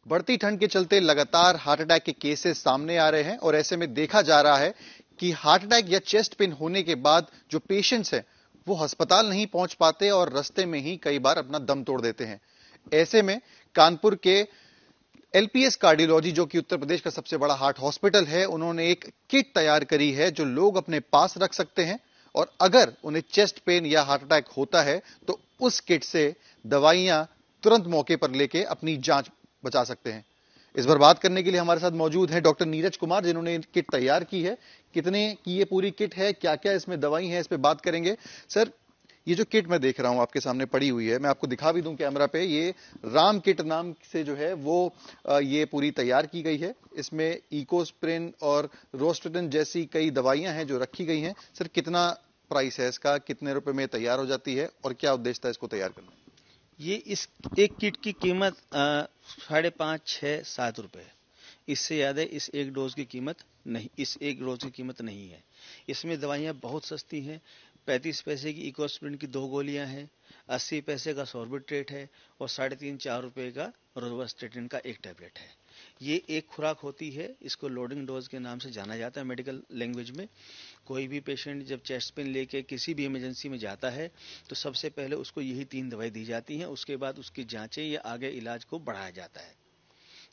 बढ़ती ठंड के चलते लगातार हार्ट अटैक के केसेस सामने आ रहे हैं और ऐसे में देखा जा रहा है कि हार्ट अटैक या चेस्ट पेन होने के बाद जो पेशेंट्स हैं वो अस्पताल नहीं पहुंच पाते और रास्ते में ही कई बार अपना दम तोड़ देते हैं। ऐसे में कानपुर के एलपीएस कार्डियोलॉजी, जो कि उत्तर प्रदेश का सबसे बड़ा हार्ट हॉस्पिटल है, उन्होंने एक किट तैयार करी है जो लोग अपने पास रख सकते हैं और अगर उन्हें चेस्ट पेन या हार्ट अटैक होता है तो उस किट से दवाइयां तुरंत मौके पर लेके अपनी जान बचा सकते हैं। इस बार बात करने के लिए हमारे साथ मौजूद हैं डॉक्टर नीरज कुमार, जिन्होंने किट तैयार की है। कितने की ये पूरी किट है, क्या क्या इसमें दवाई है, इस पे बात करेंगे। सर, ये जो किट मैं देख रहा हूं आपके सामने पड़ी हुई है, मैं आपको दिखा भी दूं कैमरा पे, ये राम किट नाम से जो है वो ये पूरी तैयार की गई है। इसमें इकोस्प्रिन और रोस्टेटिन जैसी कई दवाइयां हैं जो रखी गई हैं। सर, कितना प्राइस है इसका, कितने रुपए में तैयार हो जाती है और क्या उद्देश्य था इसको तैयार करना? ये इस एक किट की कीमत 5.5, 6, 7 रुपए है। इससे ज्यादा इस एक डोज की कीमत नहीं है। इसमें दवाइयां बहुत सस्ती हैं। 35 पैसे की इकोस्प्रिन की 2 गोलियां हैं, 80 पैसे का सॉर्बिट्रेट है और 3.5-4 रुपए का रोवास्टेटिन का एक टैबलेट है। ये एक खुराक होती है। इसको लोडिंग डोज के नाम से जाना जाता है मेडिकल लैंग्वेज में। कोई भी पेशेंट जब चेस्ट पेन लेके किसी भी इमरजेंसी में जाता है तो सबसे पहले उसको यही 3 दवाई दी जाती हैं। उसके बाद उसकी जांचें या आगे इलाज को बढ़ाया जाता है।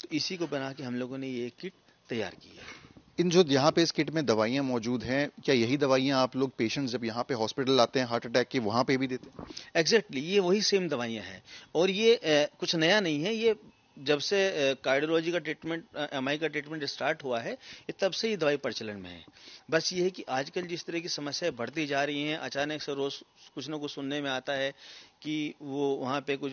तो इसी को बना के हम लोगों ने ये किट तैयार की है। इन जो यहाँ पे इस किट में दवाइयां मौजूद हैं, क्या यही दवाइयां आप लोग पेशेंट जब यहाँ पे हॉस्पिटल आते हैं हार्ट अटैक की, वहां पे भी देते हैं? एग्जैक्टली, ये वही सेम दवाइयां हैं और ये कुछ नया नहीं है। ये जब से कार्डियोलॉजी का ट्रीटमेंट, एमआई का ट्रीटमेंट स्टार्ट हुआ है, ये तब से ये दवाई प्रचलन में है। बस ये है कि आजकल जिस तरह की समस्याएं बढ़ती जा रही हैं, अचानक से रोज कुछ ना कुछ सुनने में आता है कि वो वहाँ पे कुछ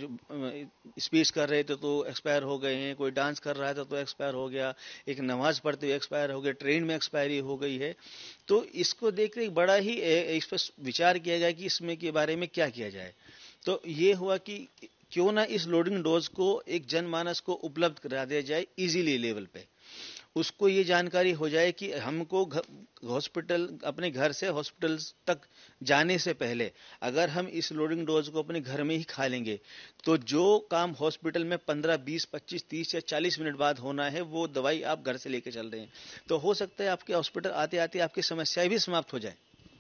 स्पीच कर रहे थे तो एक्सपायर हो गए हैं, कोई डांस कर रहा था तो एक्सपायर हो गया, एक नमाज पढ़ते हुए एक्सपायर हो गया, ट्रेन में एक्सपायरी हो गई है। तो इसको देख कर बड़ा ही इस पर विचार किया गया कि इसमें के बारे में क्या किया जाए। तो ये हुआ कि क्यों ना इस लोडिंग डोज को एक जनमानस को उपलब्ध करा दिया जाए इजीली लेवल पे। उसको ये जानकारी हो जाए कि हमको हॉस्पिटल, अपने घर से हॉस्पिटल तक जाने से पहले अगर हम इस लोडिंग डोज को अपने घर में ही खा लेंगे तो जो काम हॉस्पिटल में 15, 20, 25, 30 या 40 मिनट बाद होना है, वो दवाई आप घर से लेके चल रहे हैं। तो हो सकता है आपके हॉस्पिटल आते आते आपकी समस्याएं भी समाप्त हो जाए।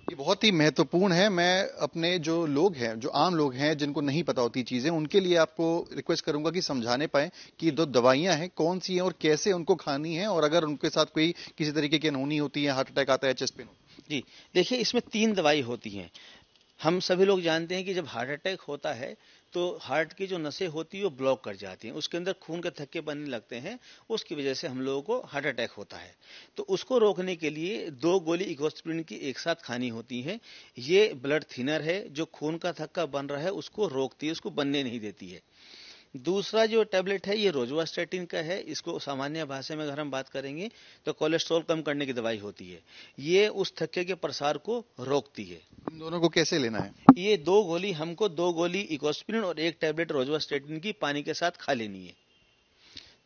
ये बहुत ही महत्वपूर्ण है। मैं अपने जो लोग हैं, जो आम लोग हैं जिनको नहीं पता होती चीजें, उनके लिए आपको रिक्वेस्ट करूंगा कि समझाने पाए कि दो दवाइयां हैं कौन सी हैं और कैसे उनको खानी है, और अगर उनके साथ कोई किसी तरीके की अनहोनी होती है, हार्ट अटैक आता है, चेस्ट पेन होता है। जी देखिए, इसमें 3 दवाई होती हैं। हम सभी लोग जानते हैं कि जब हार्ट अटैक होता है तो हार्ट की जो नसें होती है वो ब्लॉक कर जाती हैं, उसके अंदर खून के थक्के बनने लगते हैं, उसकी वजह से हम लोगों को हार्ट अटैक होता है। तो उसको रोकने के लिए 2 गोली इकोस्प्रिन की एक साथ खानी होती हैं। ये ब्लड थिनर है, जो खून का थक्का बन रहा है उसको रोकती है, उसको बनने नहीं देती है। दूसरा जो टैबलेट है ये रोजुवास्टेटिन का है। इसको सामान्य भाषा में अगर हम बात करेंगे तो कोलेस्ट्रॉल कम करने की दवाई होती है। ये उस थक्के के प्रसार को रोकती है। इन दोनों को कैसे लेना है? ये 2 गोली हमको 2 गोली इकोस्प्रिन और एक टैबलेट रोजुवास्टेटिन की पानी के साथ खा लेनी है।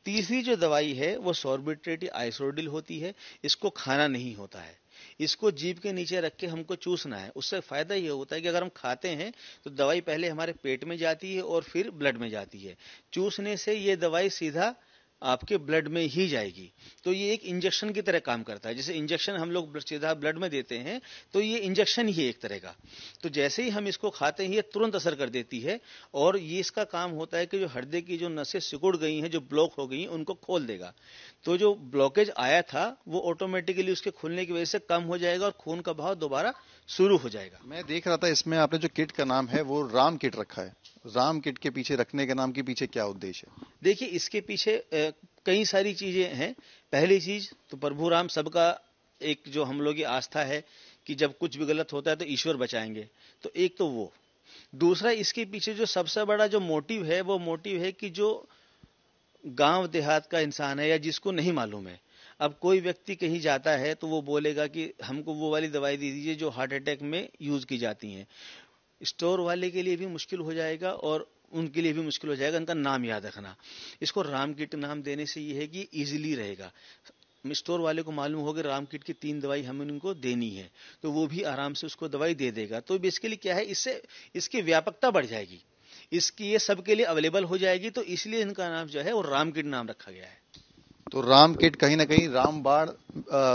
तीसरी जो दवाई है वो सॉर्बिट्रेट या आइसोडिल होती है। इसको खाना नहीं होता है, इसको जीभ के नीचे रख के हमको चूसना है। उससे फायदा ये होता है कि अगर हम खाते हैं तो दवाई पहले हमारे पेट में जाती है और फिर ब्लड में जाती है। चूसने से ये दवाई सीधा आपके ब्लड में ही जाएगी। तो ये एक इंजेक्शन की तरह काम करता है। जैसे इंजेक्शन हम लोग सीधा ब्लड में देते हैं, तो ये इंजेक्शन ही एक तरह का। तो जैसे ही हम इसको खाते हैं ये तुरंत असर कर देती है और ये इसका काम होता है कि जो हृदय की जो नसें सिकुड़ गई हैं, जो ब्लॉक हो गई हैं, उनको खोल देगा। तो जो ब्लॉकेज आया था वो ऑटोमेटिकली उसके खुलने की वजह से कम हो जाएगा और खून का बहाव दोबारा शुरू हो जाएगा। मैं देख रहा था इसमें आपने जो किट का नाम है वो राम किट रखा है। राम किट के पीछे रखने के नाम के पीछे क्या उद्देश्य है? देखिए, इसके पीछे कई सारी चीजें हैं। पहली चीज तो प्रभु राम सबका एक जो हम लोग की आस्था है कि जब कुछ भी गलत होता है तो ईश्वर बचाएंगे। तो एक तो वो। दूसरा, इसके पीछे जो सबसे बड़ा जो मोटिव है वो मोटिव है कि जो गांव देहात का इंसान है या जिसको नहीं मालूम है, अब कोई व्यक्ति कहीं जाता है तो वो बोलेगा कि हमको वो वाली दवाई दे दीजिए जो हार्ट अटैक में यूज की जाती हैं। स्टोर वाले के लिए भी मुश्किल हो जाएगा और उनके लिए भी मुश्किल हो जाएगा उनका नाम याद रखना। इसको राम किट नाम देने से ये है कि इजीली रहेगा। स्टोर वाले को मालूम होगा राम किट की 3 दवाई हमें उनको देनी है, तो वो भी आराम से उसको दवाई दे देगा। तो बेसिकली क्या है, इससे इसकी व्यापकता बढ़ जाएगी। इसकी ये सबके लिए अवेलेबल हो जाएगी, तो इसलिए इनका नाम जो है वो राम किट नाम रखा गया है। तो राम किट कहीं ना कहीं रामबाण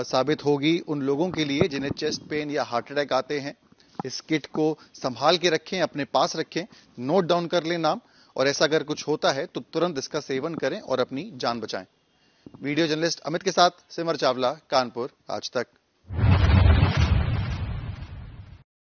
साबित होगी उन लोगों के लिए जिन्हें चेस्ट पेन या हार्ट अटैक आते हैं। इस किट को संभाल के रखें, अपने पास रखें, नोट डाउन कर लें नाम, और ऐसा अगर कुछ होता है तो तुरंत इसका सेवन करें और अपनी जान बचाएं। वीडियो जर्नलिस्ट अमित के साथ सिमर चावला, कानपुर आज तक।